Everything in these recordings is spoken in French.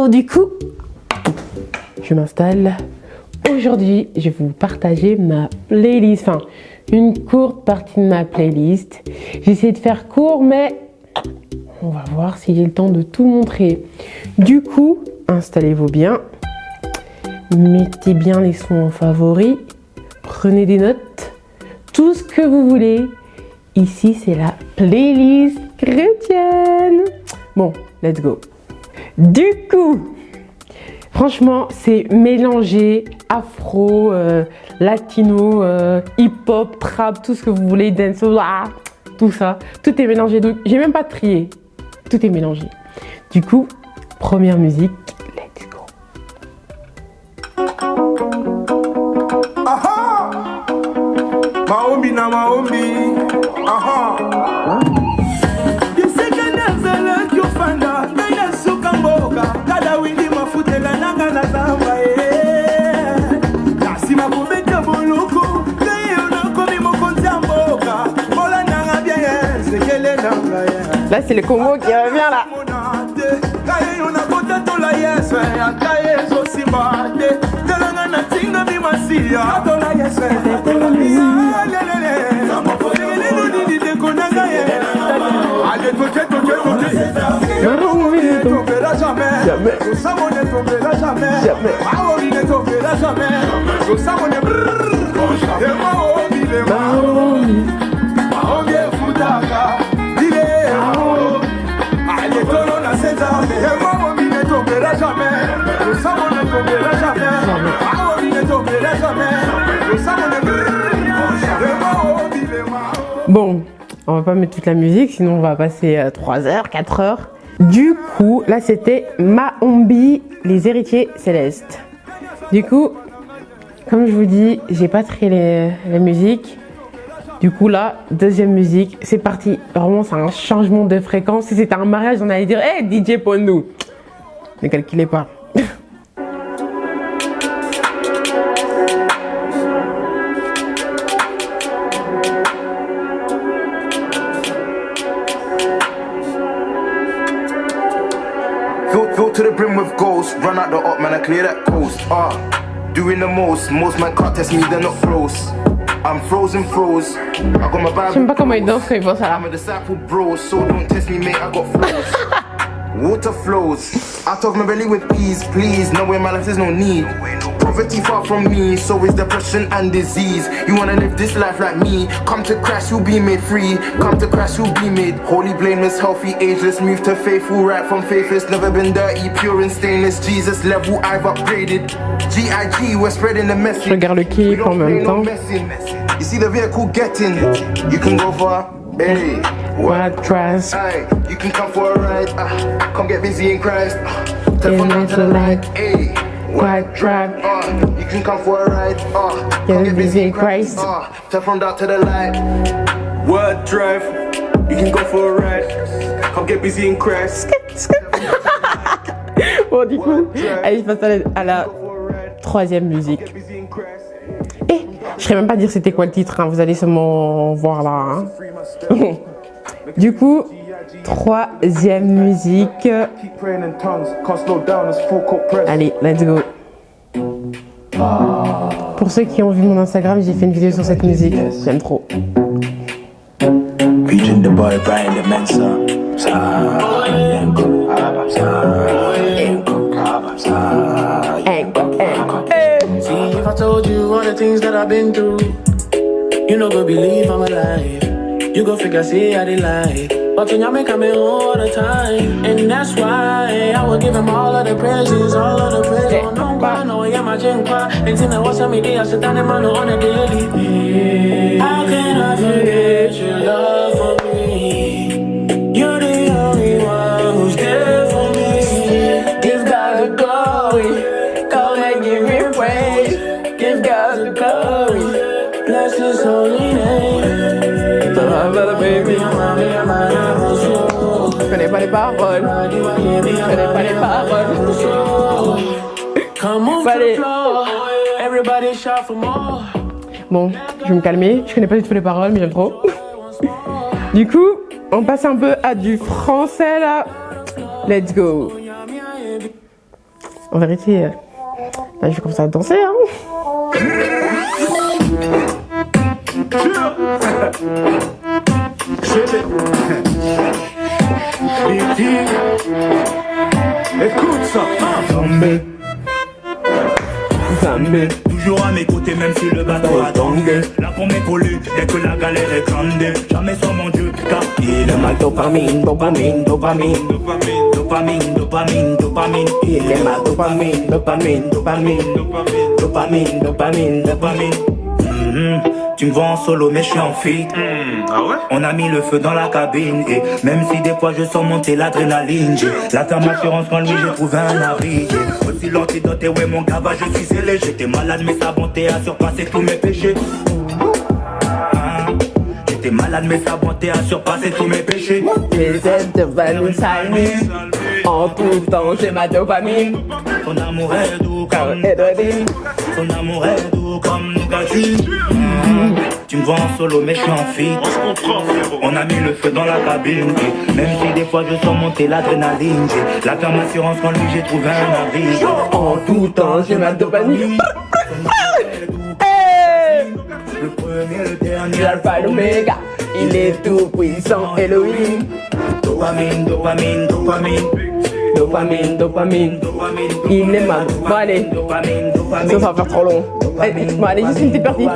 Alors du coup, je m'installe. Aujourd'hui, je vais vous partager ma playlist, enfin une courte partie de ma playlist. J'essaie de faire court, mais on va voir si j'ai le temps de tout montrer. Du coup, installez-vous bien, mettez bien les sons en favoris, prenez des notes, tout ce que vous voulez. Ici, c'est la playlist chrétienne. Bon, let's go. Du coup, franchement, c'est mélangé afro, latino, hip-hop, trap, tout ce que vous voulez, dancehall, tout ça. Tout est mélangé, donc j'ai même pas trié. Tout est mélangé. Du coup, première musique, let's go. Aha! Maombi na maombi. Aha! Là, c'est le Congo qui revient là. Bon, on va pas mettre toute la musique, sinon on va passer 3 heures, 4 heures. Du coup, là c'était Maombi, les héritiers célestes. Du coup, comme je vous dis, j'ai pas trié les musiques. Du coup là, deuxième musique, c'est parti. Vraiment, c'est un changement de fréquence. Si c'était un mariage, on allait dire « Hey DJ Pondou !» Ne calculez pas. Fill to the brim with ghosts. Run out the up, man, I clear that coast. Doing the most man can't test me, they're not close. I'm froze. I got my Bible. Je sais pas comment il danse quand il pense à là. I'm a disciple, bro, so don't test me, mate, I got flows. Water flows out of my belly with peace, please. No way, my life, there's no need. Poverty far from me, so is depression and disease. You wanna live this life like me? Come to Christ, you'll be made free. Come to Christ, you'll be made holy, blameless, healthy, ageless. Move to faithful, right from faithless. Never been dirty, pure and stainless. Jesus level, I've upgraded. G.I.G, we're spreading the message. Je regarde le clip en même temps. You see the vehicle getting, you can go far. Hey, what trust? You can come for a ride. Come get busy in Christ. In little light. Hey, What trap? you can come for a ride. Come get busy in Christ. Turn from dark to the light. Word drive. You can go for a ride. Come get busy in Christ. Bon, du coup, allez, je passe à la troisième musique. Et je ne sais même pas dire c'était quoi le titre, hein, vous allez seulement voir là. Hein. Du coup, troisième musique. Allez, let's go. Pour ceux qui ont vu mon Instagram, j'ai fait une vidéo sur cette musique. J'aime trop. Reaching the boy, Brian the Mensa. See, if I told you all the things that I've been through, you no go believe I'm alive. You go figure, see how they lie. But when y'all make me all the time, and that's why I will give him all of the praises, all of the praise. Oh, no, I know I am a genkwa. And since I was a media, I sit down and man on a daily. How can I forget your love for me? You're the only one who's there for me. Give God the glory, go and give him praise. Give God the glory, bless his holy name. Je connais pas les paroles. Je connais pas les paroles. Allez. Bon, je vais me calmer. Je connais pas du tout les paroles, mais j'aime trop. Du coup, on passe un peu à du français là. Let's go. En vérité, là, je vais commencer à danser. Hein. Écoute ça, Zambé. Toujours à mes côtés, même si le bateau a tangué. Là pour m'épauler, dès que la galère est grande. Jamais sans mon Dieu, car il est ma dopamine, dopamine, dopamine, dopamine, dopamine, dopamine, dopamine. Il est ma dopamine, dopamine, dopamine, dopamine, dopamine, dopamine, dopamine. Tu me vois en solo mais je suis en feat. Ah ouais? On a mis le feu dans la cabine. Et même si des fois je sens monter l'adrénaline, j'ai la ferme assurance quand lui j'ai trouvé un abri. Aussi l'antidote et ouais mon gava je suis scellé. J'étais malade mais sa bonté a surpassé tous mes péchés. J'étais malade mais sa bonté a surpassé tous mes péchés. Les aides de nous salmer. En tout temps j'ai ma dopamine. Son amour est doux comme Edwardine. Son amour est doux comme Nougati. Tu me vois en solo mais je suis en feat. On a mis le feu dans la cabine. Et même si des fois je sens monter l'adrénaline, j'ai la ferme assurance quand lui j'ai trouvé un abri. En tout temps j'ai ma dopamine. Le premier, le dernier, L'alpha et l'oméga. Il est tout puissant Elohim. Dopamine, dopamine, dopamine. Dopamine, dopamine. Il est ma. Bon allez. Ça va faire trop long. Bon allez, juste une petite partie.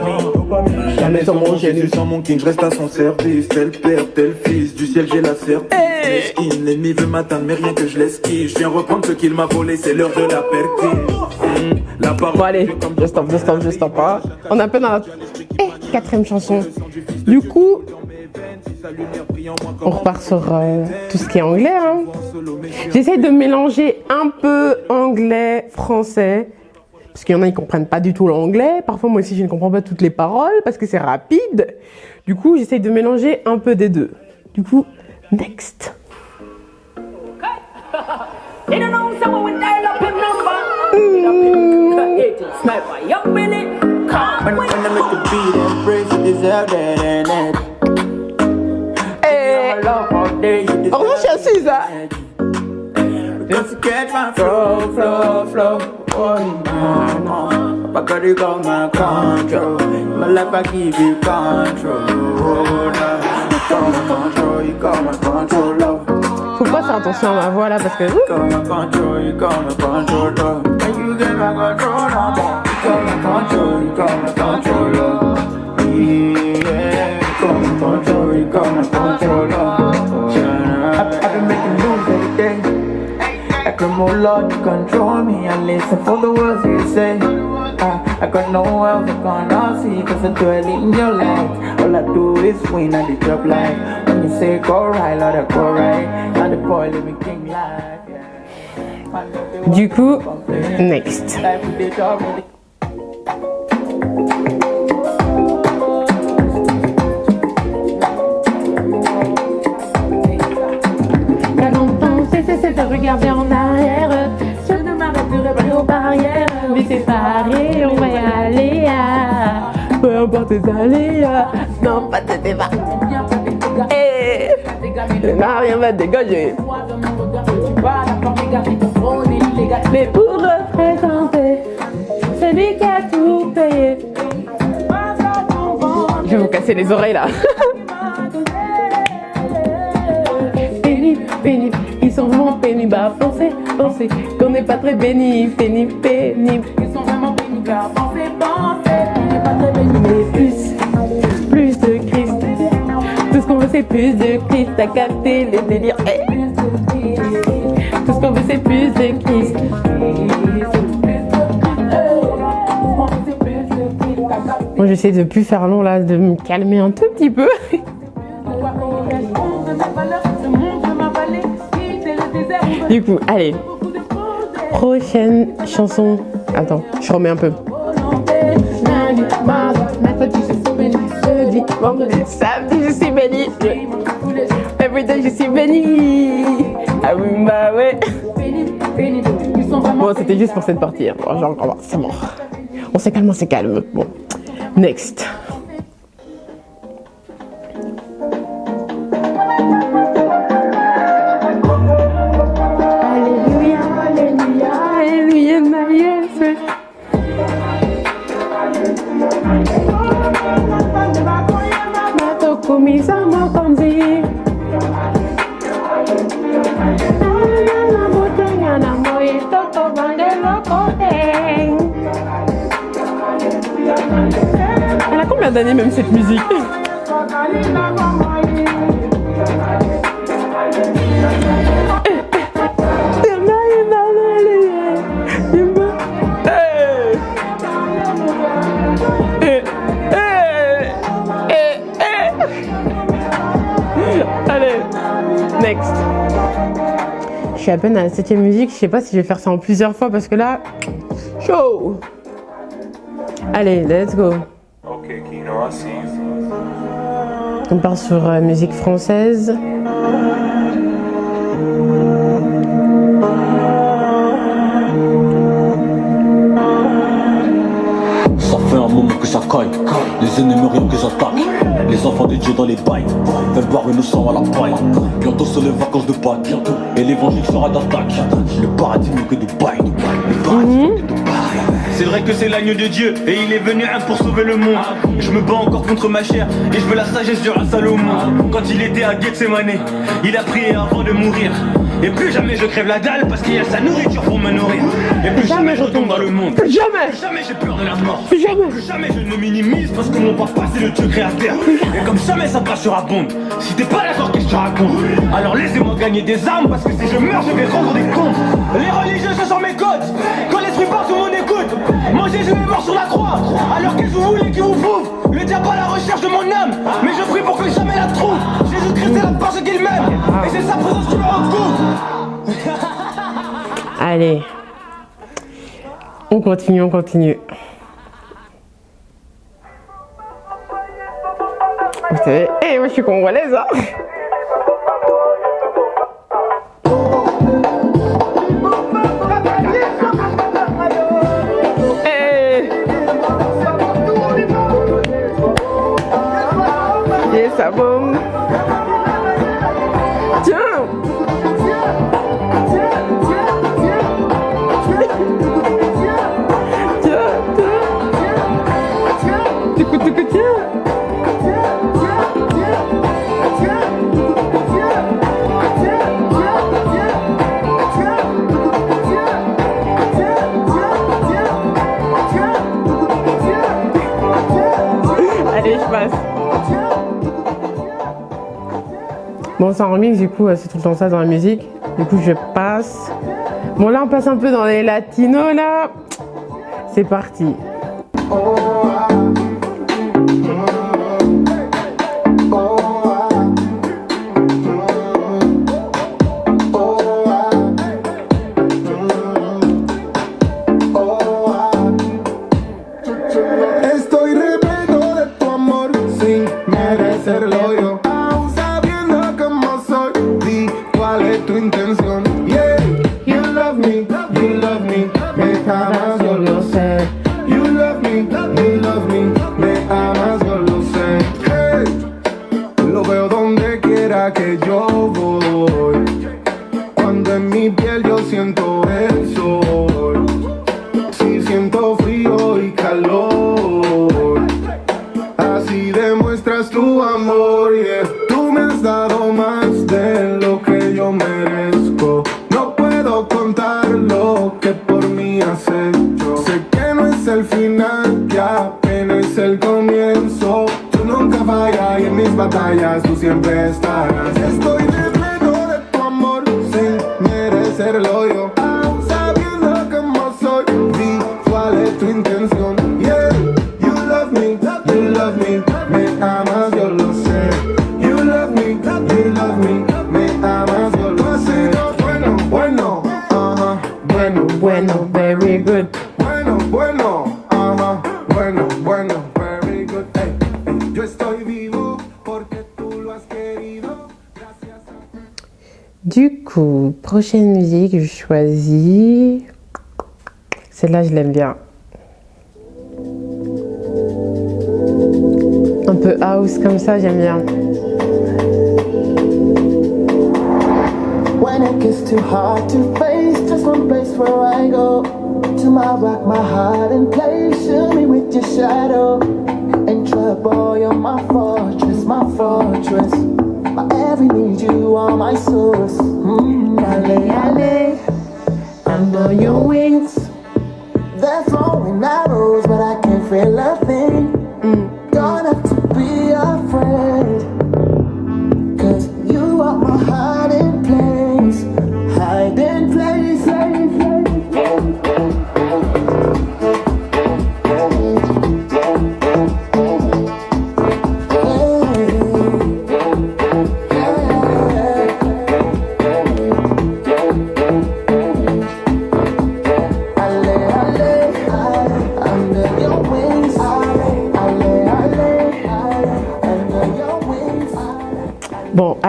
Jamais sans mon Jésus, sans mon king, je reste à son service. Tel père, tel fils, du ciel j'ai la certitude. L'ennemi veut m'atteindre, mais rien que je l'esquive. Je viens reprendre ce qu'il m'a volé, c'est l'heure de la perquise. La parole. Bon allez, je stoppe pas. On est un peu dans la quatrième chanson. Du coup, on repart sur tout ce qui est anglais. Hein. J'essaye de mélanger un peu anglais, français. Parce qu'il y en a, ils comprennent pas du tout l'anglais. Parfois, moi aussi, je ne comprends pas toutes les paroles parce que c'est rapide. Du coup, j'essaye de mélanger un peu des deux. Du coup, next. Heureusement, je suis assise, hein. Don't forget my flow. Oh, no. I gotta go my control. My life, I give you control. You got my control, love. Faut pas faire attention à ma voix là parce que. You got my control, you got my control, love. And you get my control, love. You got my control, love. Yeah, you got my control, love. I've been making moves every day. Like a more Lord, you control me and listen for the words you say. I got no else I cannot see, cause I dwell in your light. All I do is win at the job life. When you say go right, Lord, I go right. Now the boy living king life, yeah. Du coup, next. C'est de regarder en arrière. Je ne m'arrêterai pas aux barrières. Mais c'est pareil, on va y aller. Peu importe les aléas. Non, pas de débat. Le rien va dégager. Mais pour représenter celui qui a tout payé. Je vais vous casser les oreilles là. Pénible, ils sont vraiment pénibles à penser qu'on n'est pas très pénible. Ils sont vraiment pénibles à penser qu'on n'est pas très pénible. Mais plus de Christ, tout ce qu'on veut c'est plus de Christ, t'as capté les délires. Tout ce qu'on veut c'est plus de Christ. Moi j'essaie de plus faire long là, de me calmer un tout petit peu. Du coup, allez. Prochaine chanson. Attends, je remets un peu. Lundi, mardi, mercredi, je suis béni. Jeudi, vendredi, samedi, je suis béni. Everyday, je suis béni. Ah oui, bah ouais. Bon, c'était juste pour cette partie. Hein. Bon, genre, c'est mort. On s'est calme. Bon, next. Alléluia, d'années même cette musique. Allez, next. Je suis à peine à la 7e musique, je sais pas si je vais faire ça en plusieurs fois parce que là, chaud. Allez, let's go. Okay, Kino, I see you. On part sur musique française. Ça fait un moment que ça caille, les ennemis rien que j'attaque. Les enfants de Dieu dans les bails, veulent boire le sang à la paille. Bientôt sont les vacances de Pâques, bientôt, et l'évangile sera d'attaque. Le paradis n'est que de bail, le paradis n'est que de bail. C'est vrai que c'est l'agneau de Dieu et il est venu pour sauver le monde. Je me bats encore contre ma chair et je veux la sagesse du roi Salomon. Quand il était à Gethsemane, il a prié avant de mourir. Et plus jamais je crève la dalle parce qu'il y a sa nourriture pour me nourrir. Et plus jamais je retombe dans le monde. Plus jamais. Plus jamais j'ai peur de la mort. Plus jamais. Plus jamais je ne minimise parce que mon papa c'est le Dieu créateur. Et comme jamais ça passe sur abonde. Si t'es pas d'accord, qu'est-ce que je te raconte? Alors laissez-moi gagner des armes parce que si je meurs je vais rendre des comptes. Les religieux ce sont mes codes. Quand l'esprit part tout le monde écoute. Moi Jésus est mort sur la croix. Alors qu'est-ce que vous voulez qu'il vous prouve? Le diable à la recherche de mon âme. Mais je prie pour que jamais la trouve. Jésus Christ est là parce qu'il m'aime. Et c'est sa présence qui me recouvre. Allez. On continue, on continue. Vous savez, moi je suis congolaise, hein. Yes, ça bombe. Tiens. Allez, je passe. Bon, c'est en remix, du coup, c'est tout le temps ça dans la musique. Du coup, je passe. Bon, là, on passe un peu dans les latinos, là. C'est parti. Estoy repleto de tu amor sin merecerlo yo. Aún sabiendo cómo soy, di cuál es tu intención. Yeah, you love me, me amas, yo lo sé. You love me, me amas, yo lo sé. Hey, lo veo donde quiera que yo voy. Cuando en mi piel yo siento el sol. Si siento frío y calor, así demuestras tu amor, yeah. Tú me has dado más de lo que yo merezco. No puedo contar lo que por mí has hecho. Sé que no es el final, que apenas es el comienzo. Tú nunca fallas y en mis batallas tú siempre estarás. Estoy repleto de tu amor sin merecerlo yo. Aún sabiendo cómo soy, di cuál es tu intención. Yeah, you love me, me amas, yo lo sé. You love me, me amas, yo lo sé. Bueno, bueno, Bueno, very good. bueno, bueno, very good. Hey, hey, yo estoy vivo porque tú lo has querido. Gracias a... Du coup, prochaine musique, je choisis. Celle-là, je l'aime bien. Un peu house comme ça, j'aime bien. When it gets too hard to face, just one place where I go. To my rock, my hiding place. Show me with your shadow. In trouble, you're my fortress, my fortress. My every need, you are my source. Allez, allez, under your wings. They're throwing arrows, but I can't feel a thing. Gonna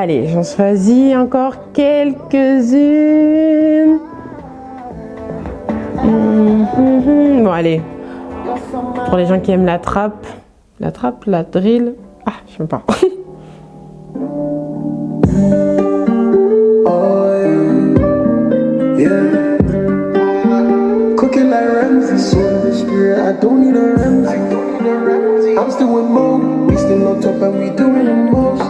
Allez, j'en choisis encore quelques-unes. Bon, allez. Pour les gens qui aiment la trappe, la drill. Ah, je sais pas. Cooking like Ramsay, soul of the spirit. I don't need a Ramsay. I'm still with Mo. We still on top and we doing the most.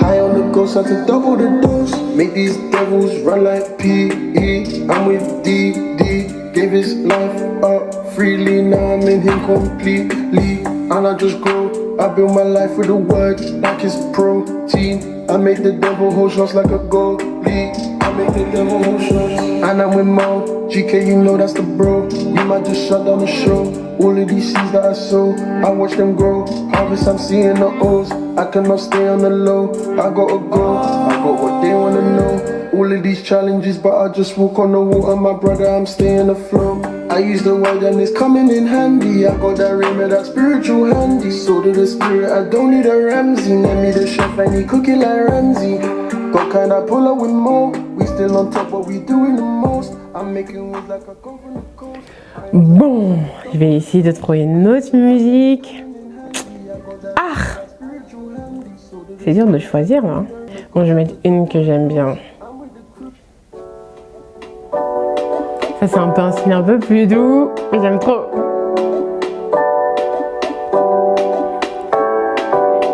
High on the ghost, I to double the dose. Make these devils run like PE. I'm with DD. Gave his life up freely. Now I'm in him completely. And I just grow. I build my life with the word like it's protein. I make the devil hold shots like a goalie. I make the devil hold shots. And I'm with Mo. GK, you know that's the bro. You might just shut down the show. All of these seeds that I sow, I watch them grow. Harvest, I'm seeing the O's. I cannot stay on the low. I gotta go. I got what they wanna know. All of these challenges, but I just walk on the water. My brother, I'm staying afloat. I use the word and it's coming in handy. I got that ring with that spiritual handy. So to the spirit, I don't need a Ramsay. Name me the chef and he cooking like Ramsay. Got kinda pull up with Mo. We still on top, but we doing the most. I'm making moves like I come from the coast. Bon, je vais essayer de trouver une autre musique. Ah, c'est dur de choisir là. Bon, je vais mettre une que j'aime bien. Ça c'est un peu un style un peu plus doux, mais j'aime trop.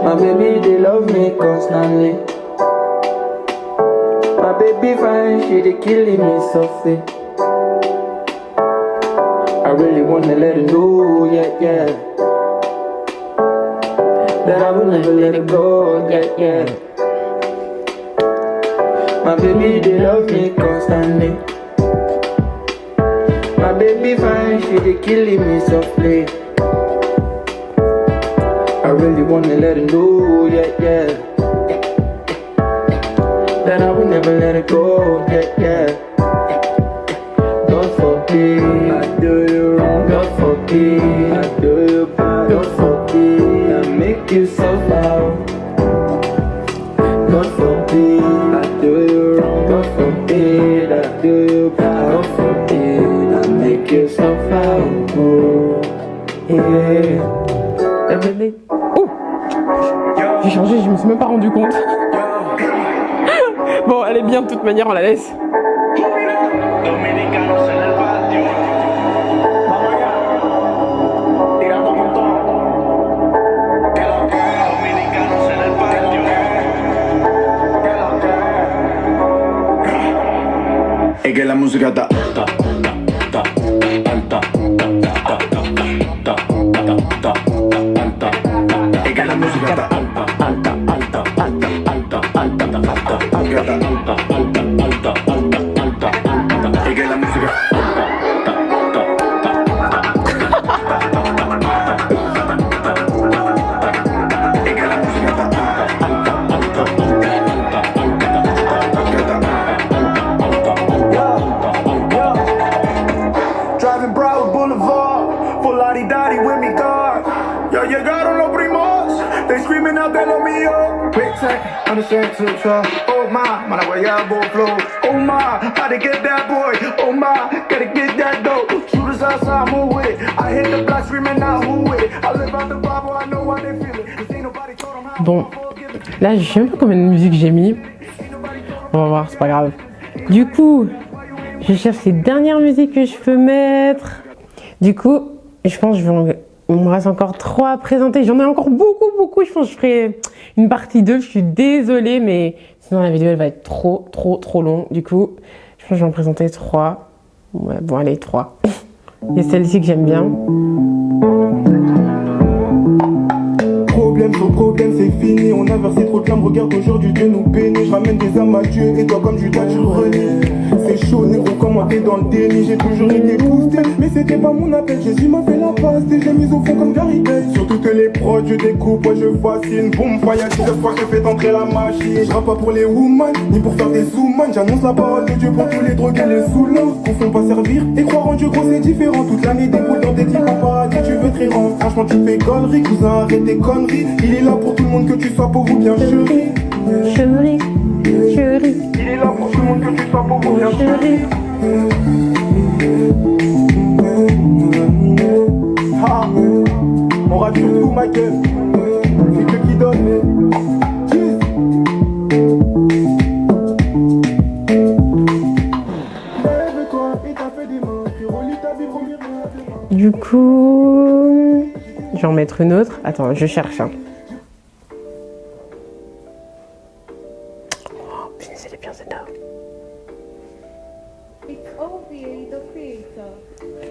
My baby, they love me constantly. My baby fine, she they killing me softly. I really wanna let her know, yeah, yeah. That I will never let her go, yeah, yeah. My baby, they love me constantly. My baby fine, she they killing me softly. I really wanna let her know, yeah, yeah. That I will never let her go, yeah, yeah. God forbid I do you wrong, God forbid I do you bad, God forbid I make you suffer. God forbid I do you wrong, God forbid I do you bad, God forbid I make you suffer. Oh, yeah. Oh, j'ai changé, je me suis même pas rendu compte. Bon, elle est bien de toute manière, on la laisse. Es que la música está alta, alta, alta, es que la música está Driving Broward Boulevard, full lottie-dottie with me car. Yo, llegaron los primos, they screaming out de lo mío. Big tech, understand to try. Oh my, man, I wear elbow flow. Oh my, how to get that boy. Oh my, gotta get that dope. Shooters outside, move with it. I hit the block screaming out who with it. I live out the Bible, I know why they feel it. Cause ain't nobody told them how. Bon, là je sais même pas combien de musique j'ai mis. On va voir, c'est pas grave. Du coup, je cherche les dernières musiques que je peux mettre. Du coup, je pense que il me reste encore 3 à présenter. J'en ai encore beaucoup. Je pense que je ferai une partie 2. Je suis désolée, mais sinon la vidéo elle va être trop longue. Du coup, je pense que je vais en présenter 3. Ouais, bon, allez, 3. Il y a celle-ci que j'aime bien. Problème sur problème, c'est fini. On a versé trop de larmes, regarde aujourd'hui Dieu nous bénit. Je ramène des âmes à Dieu et toi comme Judas tu renies. C'est chaud, négro comme moi t'es dans le déni. J'ai toujours été boosté, mais c'était pas mon appel. Jésus m'a fait la passe et j'ai mis au fond comme Gary Day. Sur toutes les prods je découpe, ouais je fascine. Boum, fire, 19 fois j'ai fait entrer la machine. Je rappe pas pour les woman, ni pour faire des zoomans. J'annonce la parole de Dieu pour tous les drogués et les sous-lances. Qu'on font pas servir et croire en Dieu gros c'est différent. Toute l'année découle dans des types à paradis, tu veux très rendre. Franchement tu fais conneries, cousin arrête tes conneries. Il est là pour tout le monde que tu sois pauvre ou bien chéri. Chérie, chérie, Il est là pour tout le monde que tu sois pauvre ou bien chéri. Ah, on rassure tout ma gueule. C'est Dieu qui donne. Cheers. Lève-toi et t'as fait des mains. Puis relis ta Bible, remets rien. Du coup, je vais en mettre une autre. Attends, je cherche. Hein. Oh, putain, c'est bien celle-là.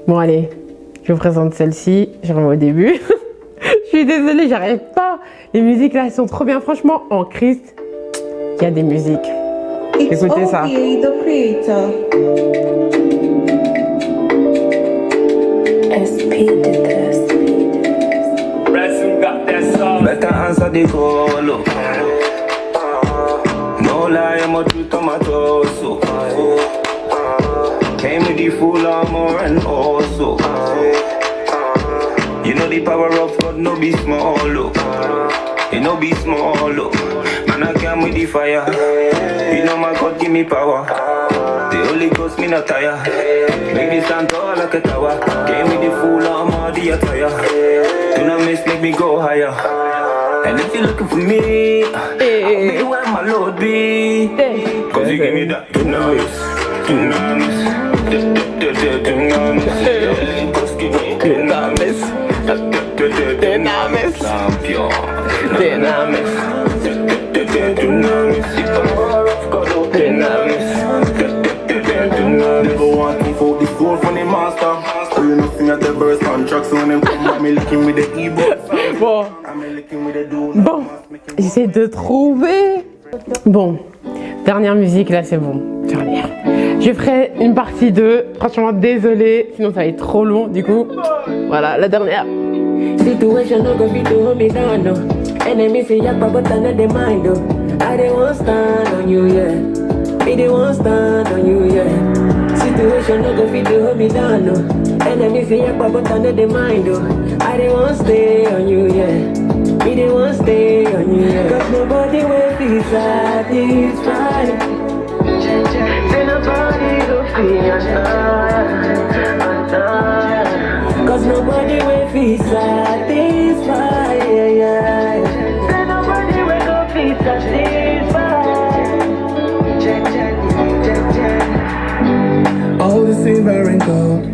Bon, allez, je vous présente celle-ci. Je remets au début. Je suis désolée, j'arrive pas. Les musiques là, elles sont trop bien. Franchement, en Christ, il y a des musiques. Écoutez ça. Better answer the call. No lie, I'm a true tomato. So came with the full armor and also you know the power of God no be small, look. You know be small, look. Man I came with the fire. You know my God give me power. The Holy Ghost me not tire. Make me stand tall like a tower. Came with the full armor, the attire. Do not miss, make me go higher. And if you're looking for me, I'll be where my Lord be. Cause you give me that dunamis, dunamis, dunamis. Cause give me dunamis, dunamis, champion, dunamis, dunamis. Never want to fold the soul from the master. You know sing at the verse contract, so when them come back, me licking with the e-book. Bon. Bon, j'essaie de trouver. Bon, dernière musique, là c'est bon. Dernière. Je ferai une partie 2. Franchement, désolée, sinon ça va être trop long. Du coup, voilà, la dernière. Situation no go fit to hold me down, no. Enemy say yakpa but I know the mind, oh. I dey want stand on you, yeah. Me dey want stand on you, yeah. Situation no go fit to hold me down, no. Enemy say yakpa but I know the mind, oh. I dey want stay on you, yeah. Me dey want stay on you, yeah. Cause nobody will be satisfied. Say nobody go feel cause nobody will be satisfied, yeah, yeah. Say nobody will go be satisfied. All the silver and gold,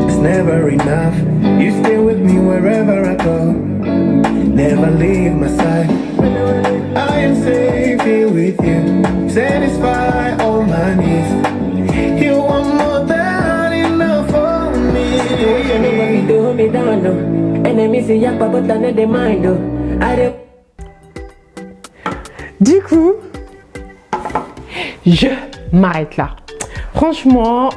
it's never enough. You stay with me wherever I go, never leave my side. I am safe here with you, satisfy all my needs. You want more than enough for me. Situation no go fit to hold me down, no. Enemy say yakpa but I know the mind, oh. I dey. Du coup, je m'arrête là. Franchement,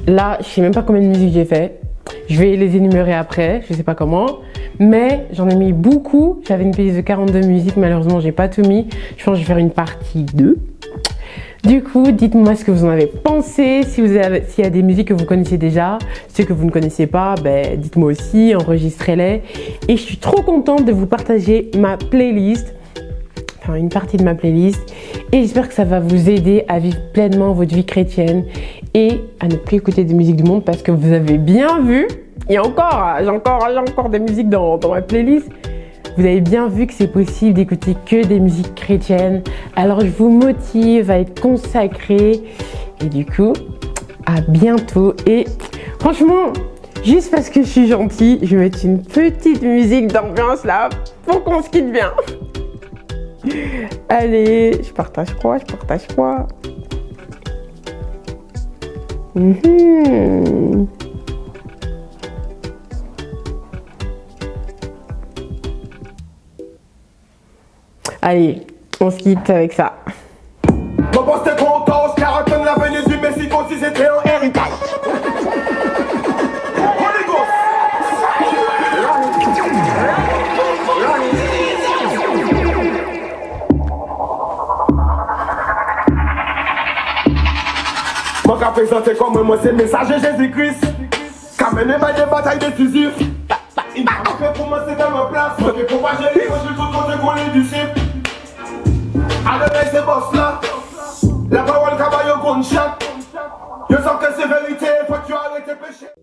là, je sais même pas combien de musiques j'ai fait. Je vais les énumérer après, je sais pas comment. Mais j'en ai mis beaucoup. J'avais une playlist de 42 musiques, malheureusement, j'ai pas tout mis. Je pense que je vais faire une partie 2. Du coup, dites-moi ce que vous en avez pensé. S'il y a des musiques que vous connaissez déjà, ceux que vous ne connaissez pas, ben, dites-moi aussi, enregistrez-les. Et je suis trop contente de vous partager ma playlist. Enfin, une partie de ma playlist. Et j'espère que ça va vous aider à vivre pleinement votre vie chrétienne et à ne plus écouter de musique du monde parce que vous avez bien vu, il y a encore, j'ai encore des musiques dans ma playlist. Vous avez bien vu que c'est possible d'écouter que des musiques chrétiennes. Alors je vous motive à être consacré. Et du coup, à bientôt. Et franchement, juste parce que je suis gentille, je vais mettre une petite musique d'ambiance là pour qu'on se quitte bien. Allez, je partage quoi? Allez, on se quitte avec ça. Mon boss est content, Caraton, la Venise du Mexico, qu'à présenter comme moi, c'est le message de Jésus-Christ. Qu'a mené par des batailles décisives. Il m'a fait pour moi, c'était ma place. Ok, pour moi, j'ai dit, moi, je suis tout côté qu'on est disciple. Allez, ces boss là. La parole cabaye au gunshot. Je sens que c'est vérité, faut que tu arrêtes tes péchés.